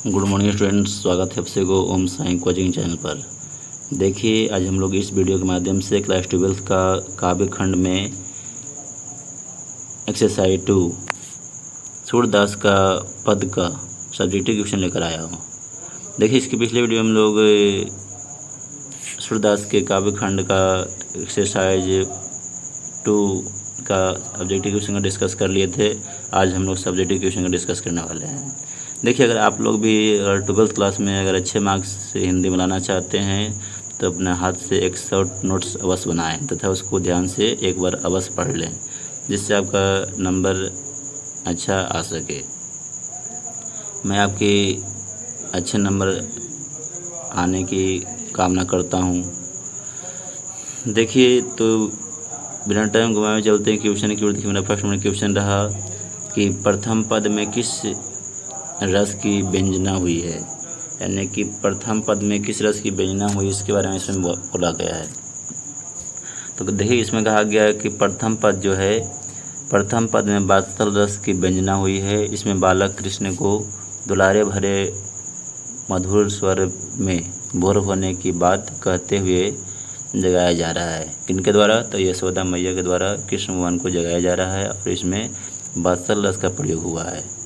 Good morning students, स्वागत है आपसे को ओम साई कोचिंग चैनल पर। देखिए, आज हम लोग इस वीडियो के माध्यम से क्लास 12 का काव्य खंड में एक्सरसाइज 2 सूरदास का पद का सब्जेक्टिव क्वेश्चन लेकर आया हूँ। देखिए, इसके पिछले वीडियो में हम लोग सूरदास के काव्य खंड का एक्सरसाइज 2 का ऑब्जेक्टिव क्वेश्चन का डिस्कस कर लिए थे। आज हम लोग सब्जेक्टिव क्वेश्चन का डिस्कस करने वाले हैं। देखिए, अगर आप लोग भी 12th क्लास में अगर अच्छे मार्क्स से हिंदी में लाना चाहते हैं तो अपने हाथ से एक शॉर्ट नोट्स अवश्य बनाएं तथा उसको ध्यान से एक बार अवश्य पढ़ लें, जिससे आपका नंबर अच्छा आ सके। मैं आपके अच्छे नंबर आने की कामना करता हूँ। देखिए, तो बिना टाइम गंवाए चलते हैं क्वेश्चन की ओर। देखिए, मेरा फर्स्ट नंबर क्वेश्चन रहा कि प्रथम पद में किस रस की व्यंजना हुई है, यानी कि प्रथम पद में किस रस की व्यंजना हुई, इसके बारे में इसमें बोला गया है। तो देखिए, इसमें कहा गया है कि प्रथम पद जो है, प्रथम पद में वात्सल रस की व्यंजना हुई है। इसमें बालक कृष्ण को दुलारे भरे मधुर स्वर में भोर होने की बात कहते हुए जगाया जा रहा है। किनके द्वारा? तो यशोदा मैया के द्वारा कृष्ण भगवान को जगाया जा रहा है और इसमें वात्सल रस का प्रयोग हुआ है।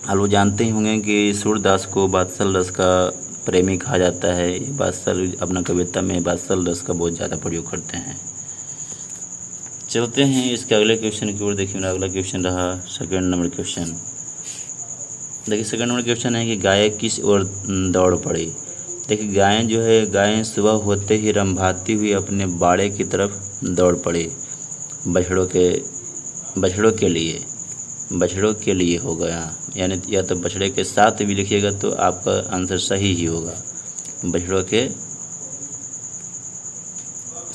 आप लोग जानते ही होंगे कि सूरदास को वात्सल रस का प्रेमी कहा जाता है। वात्सल अपना कविता में वात्सल रस का बहुत ज़्यादा प्रयोग करते हैं। चलते हैं इसके अगले क्वेश्चन की ओर। देखिए, मेरा अगला क्वेश्चन रहा सेकंड नंबर क्वेश्चन। देखिए, सेकंड नंबर क्वेश्चन है कि गाय किस ओर दौड़ पड़ी। देखिए, गायें जो है, गायें सुबह होते ही रंभाती हुई अपने बाड़े की तरफ दौड़ पड़ी। बछड़ों के लिए हो गया, यानी या तो बछड़े के साथ भी लिखिएगा तो आपका आंसर सही ही होगा। बछड़ों के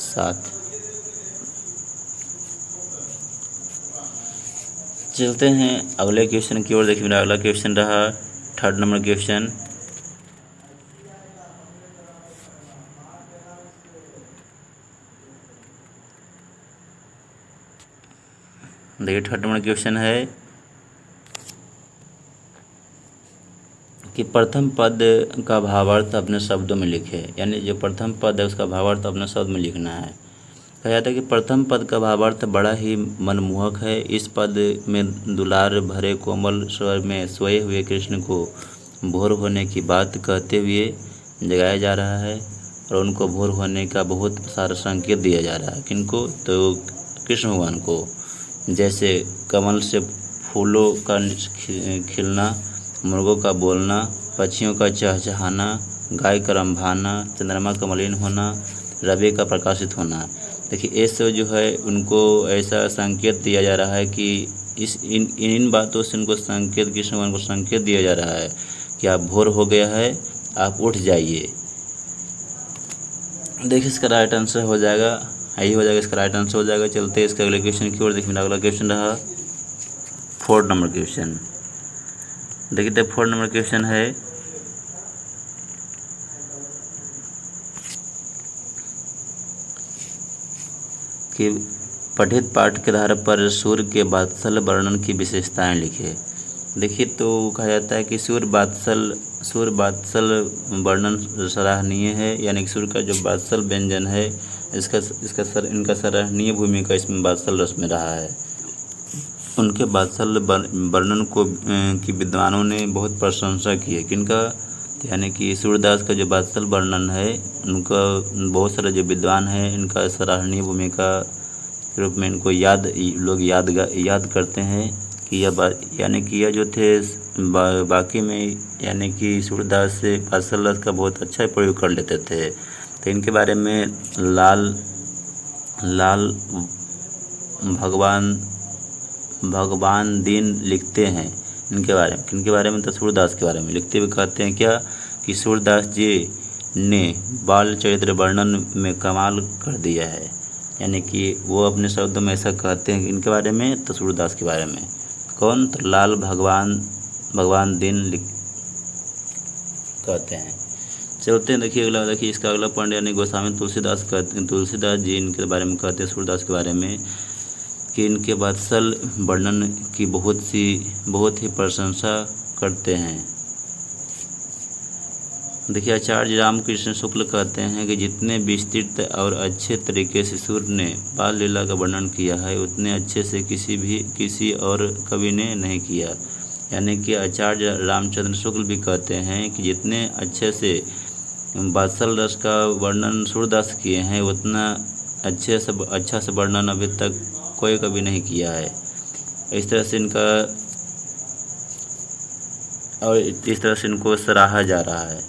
साथ। चलते हैं अगले क्वेश्चन की ओर। देखिए, मेरा अगला क्वेश्चन रहा थर्ड नंबर क्वेश्चन। देखिए, थर्ड नंबर क्वेश्चन है कि प्रथम पद का भावार्थ अपने शब्दों में लिखे, यानी जो प्रथम पद है उसका भावार्थ अपने शब्द में लिखना है। कहा जाता है कि प्रथम पद का भावार्थ बड़ा ही मनमोहक है। इस पद में दुलार भरे कोमल स्वर में सोए हुए कृष्ण को भोर होने की बात कहते हुए जगाया जा रहा है और उनको भोर होने का बहुत सारा संकेत दिया जा रहा है। किनको? तो कृष्ण भगवान को। जैसे कमल से फूलों का खिलना, मुर्गों का बोलना, पक्षियों का चहचहाना, गाय का रंभाना, चंद्रमा का मलिन होना, रवि का प्रकाशित होना। देखिए, ऐसे जो है उनको ऐसा संकेत दिया जा रहा है कि इन बातों से उनको संकेत, कृष्ण भगवान को संकेत दिया जा रहा है कि आप भोर हो गया है, आप उठ जाइए। देखिए, इसका राइट आंसर हो जाएगा, यही हो जाएगा, इसका राइट आंसर हो जाएगा। चलते हैं इसके अगले क्वेश्चन की ओर। देखिए, मेरा अगला क्वेश्चन रहा फोर्थ नंबर क्वेश्चन। देखिए, तो फोर्थ नंबर क्वेश्चन है कि पठित पाठ के आधार पर सूर्य के वात्सल वर्णन की विशेषताएं लिखे। देखिए, तो कहा जाता है कि सूर्य वात्सल वर्णन सराहनीय है, यानी कि सूर्य का जो वात्सल व्यंजन है इनका सराहनीय भूमिका इसमें वात्सल रस में रहा है। उनके वात्सल वर्णन को की विद्वानों ने बहुत प्रशंसा की है। किनका? यानी कि सूरदास का जो वात्सल वर्णन है, उनका बहुत सारे जो विद्वान हैं इनका सराहनीय भूमिका के रूप में इनको याद करते हैं कि यानी कि यह जो थे बाकी में, यानी कि सूरदास से वात्सल रस का बहुत अच्छा प्रयोग कर लेते थे। तो इनके बारे में लाल भगवान दीन लिखते हैं। इनके बारे में तो सूरदास के बारे में लिखते हुए कहते हैं क्या कि सूरदास जी ने बाल चरित्र वर्णन में कमाल कर दिया है, यानी कि वो अपने शब्दों में ऐसा कहते हैं इनके बारे में, तो सूरदास के बारे में। कौन? तो लाल भगवान दीन कहते हैं। चलते हैं, देखिए अगला। देखिए, इसका अगला पॉइंट यानी गोस्वामी तुलसीदास जी इनके बारे में कहते हैं सूरदास के बारे में कि इनके वात्सल वर्णन की बहुत ही प्रशंसा करते हैं। देखिए आचार्य रामकृष्ण शुक्ल कहते हैं कि जितने विस्तृत और अच्छे तरीके से सूर्य ने बाल लीला का वर्णन किया है उतने अच्छे से किसी और कवि ने नहीं किया। यानी कि आचार्य रामचंद्र शुक्ल भी कहते हैं कि जितने अच्छे से वात्सल रस का वर्णन सूरदास किए हैं उतना अच्छा से वर्णन अभी तक कोई कभी नहीं किया है। इस तरह से इनको सराहा जा रहा है।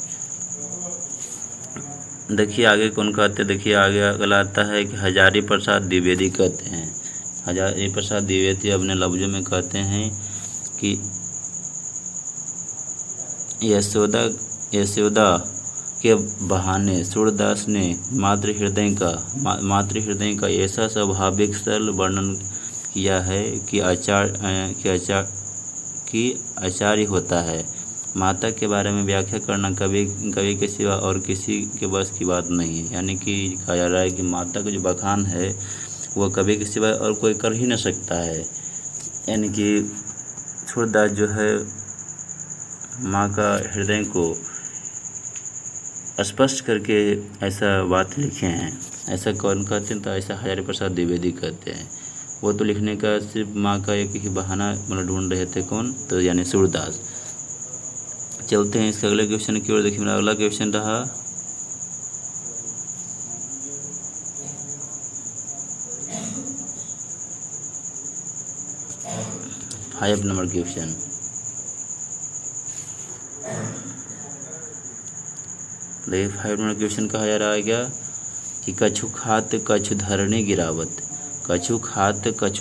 देखिए आगे कौन कहते हैं, देखिए आगे अगला आता है कि हजारी प्रसाद द्विवेदी कहते हैं। हजारी प्रसाद द्विवेदी अपने लफ्जों में कहते हैं कि यशोदा के बहाने सूरदास ने मातृ हृदय का ऐसा स्वाभाविक सरल वर्णन किया है कि आचार्य होता है। माता के बारे में व्याख्या करना कभी के सिवा और किसी के बस की बात नहीं है। यानी कि कहा जा रहा है कि माता का जो बखान है वह कभी के सिवा और कोई कर ही नहीं सकता है। यानी कि सूरदास जो है माँ का हृदय को स्पष्ट करके ऐसा बात लिखे हैं। ऐसा कौन कहते हैं, तो ऐसा हजारी प्रसाद द्विवेदी कहते हैं। वो तो लिखने का सिर्फ माँ का एक ही बहाना ढूंढ रहे थे, कौन, तो यानी सूरदास। चलते हैं इसके अगले क्वेश्चन की ओर। देखिए मेरा अगला क्वेश्चन रहा 5 नंबर क्वेश्चन। देखिए 5 नंबर क्वेश्चन कहा जा रहा है क्या कि कछु खात कछु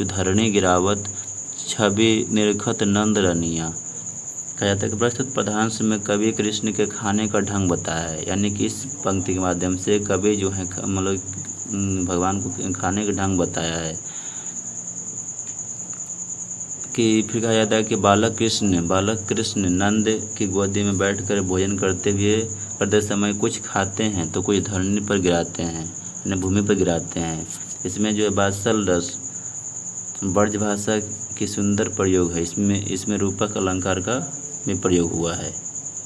धरणी गिरावत छवि निरखत नंद रनिया। कहा जाता है कि प्रस्तुत पदांश में कवि कृष्ण के खाने का ढंग बताया है। यानी कि इस पंक्ति के माध्यम से कवि जो है मतलब भगवान को खाने का ढंग बताया है। कि फिर कहा जाता है कि बालक कृष्ण नंद की गोदी में बैठकर भोजन करते समय कुछ खाते हैं तो कुछ धरनी पर गिराते हैं, यानी भूमि पर गिराते हैं। इसमें जो है वात्सल रस ब्रज भाषा की सुंदर प्रयोग है। इसमें रूपक अलंकार का भी प्रयोग हुआ है,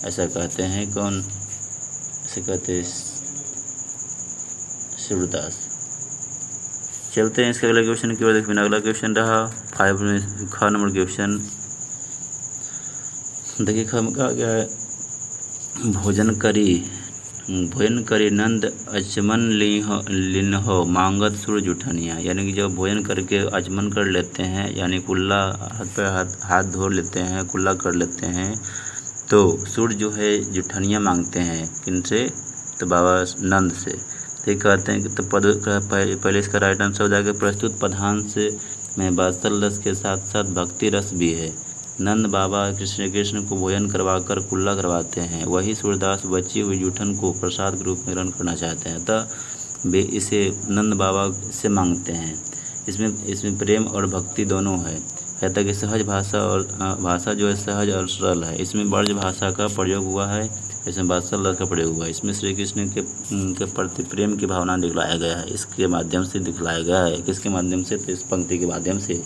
ऐसा कहते हैं कौन, ऐसे कहते हैं सूरदास। चलते हैं इसके अगले क्वेश्चन की ओर। देखिए अगला क्वेश्चन रहा 5 नंबर क्वेश्चन। देखिए कहा गया है भोजन करी नंद अचमन लिन्हो मांगत सूर्य जुठनिया। यानी कि जब भोजन करके आचमन कर लेते हैं, यानी कुल्ला हाथ धो लेते हैं, कुल्ला कर लेते हैं, तो सूर्य जो है जुठनिया मांगते हैं किनसे, तो बाबा नंद से। तो कहते हैं कि तो पहले इसका राइट आंसर हो जाएगा प्रस्तुत पदांश में वात्सल रस के साथ साथ भक्ति रस भी है। नंद बाबा कृष्ण को भोजन करवाकर कुल्ला करवाते हैं, वही सूरदास बची हुई जूठन को प्रसाद के रूप में ग्रहण करना चाहते हैं, अतः वे इसे नंद बाबा से मांगते हैं। इसमें प्रेम और भक्ति दोनों है। कहता है कि सहज भाषा जो है सहज और सरल है। इसमें ब्रज भाषा का प्रयोग हुआ है, इसमें वात्सल रस का प्रयोग हुआ है। इसमें श्री कृष्ण के प्रति प्रेम की भावना दिखलाया गया है, इसके माध्यम से दिखलाया गया है। किसके माध्यम से, तो इस पंक्ति के माध्यम से।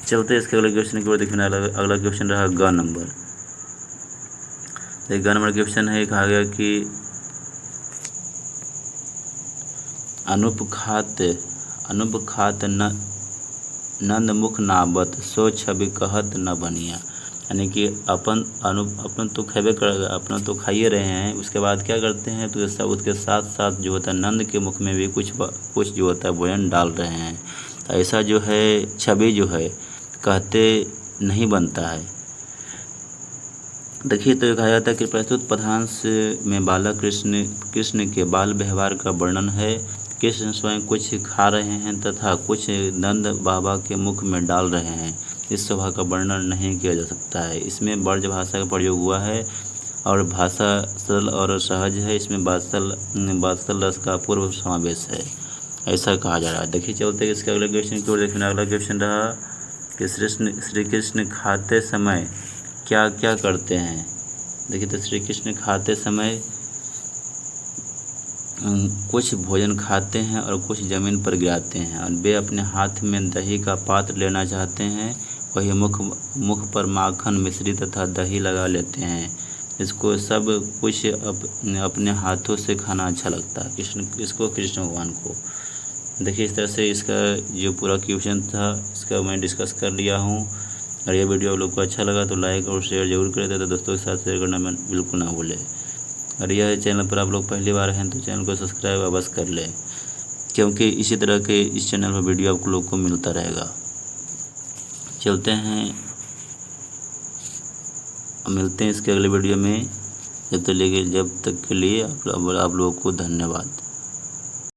चलते इसके अगले क्वेश्चन की ओर। देखना अगला क्वेश्चन रहा ग नंबर। ग नंबर क्वेश्चन है, कहा गया कि अनुप खात नंद मुख नाबत सो छवि कहत न बनिया। यानी कि अपन तो खेबे कर, अपना तो खाइए रहे हैं, उसके बाद क्या करते हैं, तो सब उसके साथ साथ जो होता है नंद के मुख में भी कुछ जो होता है भोजन डाल रहे हैं। तो ऐसा जो है छवि जो है कहते नहीं बनता है। देखिए तो कहा जाता है कि प्रस्तुत पदांश में बालक कृष्ण के बाल व्यवहार का वर्णन है। कृष्ण स्वयं कुछ खा रहे हैं तथा कुछ नंद बाबा के मुख में डाल रहे हैं। इस स्वभाव का वर्णन नहीं किया जा सकता है। इसमें ब्रज भाषा का प्रयोग हुआ है और भाषा सरल और सहज है। इसमें वात्सल रस का पूर्व समावेश है, ऐसा कहा जा रहा है। देखिए चलते हैं इसके अगले क्वेश्चन की ओर। देखिए अगला क्वेश्चन रहा कि श्री कृष्ण खाते समय क्या क्या करते हैं। देखिए तो श्री कृष्ण खाते समय कुछ भोजन खाते हैं और कुछ ज़मीन पर गिराते हैं, और वे अपने हाथ में दही का पात्र लेना चाहते हैं, वही मुख पर माखन मिश्री तथा दही लगा लेते हैं। इसको सब कुछ अपने हाथों से खाना अच्छा लगता है कृष्ण भगवान को। देखिए इस तरह से इसका जो पूरा क्वेश्चन था इसका मैं डिस्कस कर लिया हूँ। और ये वीडियो आप लोग को अच्छा लगा तो लाइक और शेयर जरूर करें तथा दोस्तों के साथ शेयर करना बिल्कुल ना भूलें। और यह चैनल पर आप लोग पहली बार हैं तो चैनल को सब्सक्राइब अवश्य कर लें, क्योंकि इसी तरह के इस चैनल पर वीडियो आप लोग को मिलता रहेगा। चलते हैं, मिलते हैं इसके अगले वीडियो में। जब तक के लिए आप लोगों को धन्यवाद।